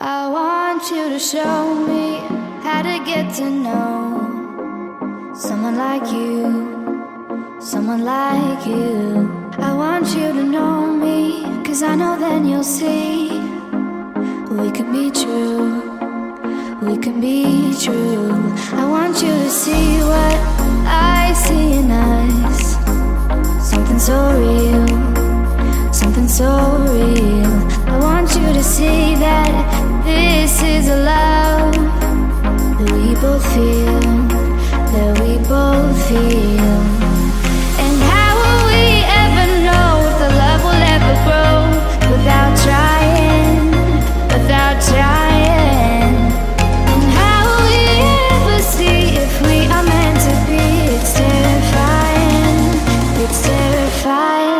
I want you to show me how to get to know someone like you, someone like you. I want you to know me, 'cause I know then you'll see we can be true, we can be true. I want you to see what I see in us, something so real, something so real. I want you to see that this is a love that we both feel, that we both feel. And how will we ever know if the love will ever grow without trying, without trying? And how will we ever see if we are meant to be? It's terrifying, it's terrifying.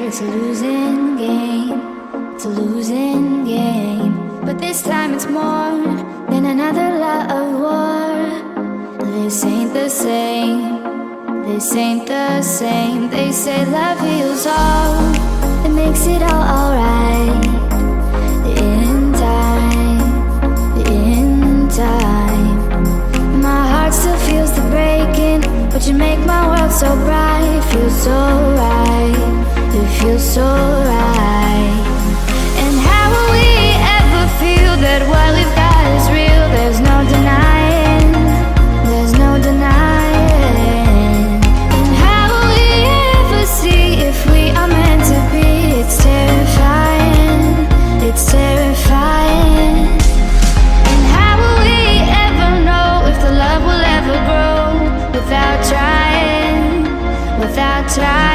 It's a losing game, it's a losing game. But this time it's more than another lot of war. This ain't the same, this ain't the same. They say love heals all, it makes it all alright. In time, in time. My heart still feels the breaking, but you make my world so bright. Feels so right, it feels so right. And how will we ever feel that what we've got is real? There's no denying, there's no denying. And how will we ever see if we are meant to be? It's terrifying, it's terrifying. And how will we ever know if the love will ever grow without trying, without trying?